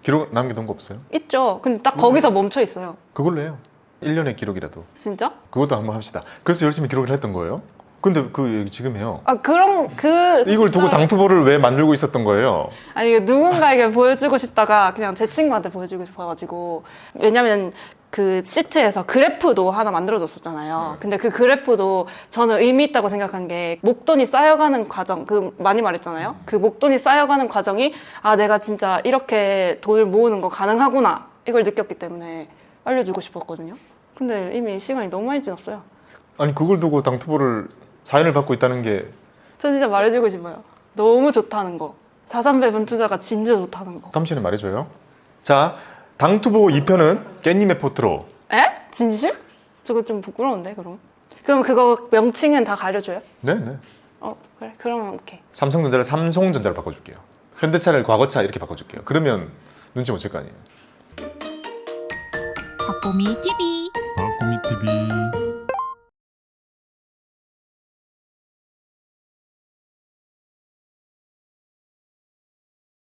기록 남겨둔 거 없어요? 있죠. 근데 딱 거기서 멈춰 있어요. 그걸로 해요. 1년의 기록이라도. 진짜? 그것도 한번 합시다. 그래서 열심히 기록을 했던 거예요? 근데 지금 해요. 진짜... 이걸 두고 당투보를 왜 만들고 있었던 거예요? 아니 누군가에게 보여주고 싶다가 그냥 제 친구한테 보여주고 싶어가지고 왜냐면 그 시트에서 그래프도 하나 만들어줬었잖아요. 근데 그 그래프도 저는 의미 있다고 생각한 게 목돈이 쌓여가는 과정, 그 많이 말했잖아요. 그 목돈이 쌓여가는 과정이 아 내가 진짜 이렇게 돈을 모으는 거 가능하구나 이걸 느꼈기 때문에 알려주고 싶었거든요. 근데 이미 시간이 너무 많이 지났어요. 아니 그걸 두고 당투보를 사연을 받고 있다는 게 저 진짜 말해주고 싶어요. 너무 좋다는 거. 자산 배분 투자가 진짜 좋다는 거. 다음 시간에 말해줘요. 자, 당투보 2편은 깻님의 포트로. 에? 진심? 저거 좀 부끄러운데 그럼? 그럼 그거 명칭은 다 가려줘요? 네네. 그래 그러면 오케이. 삼성전자를 삼송전자로 바꿔줄게요. 현대차를 과거차 이렇게 바꿔줄게요. 그러면 눈치 못 챌 거 아니에요. 박보미 TV 박보미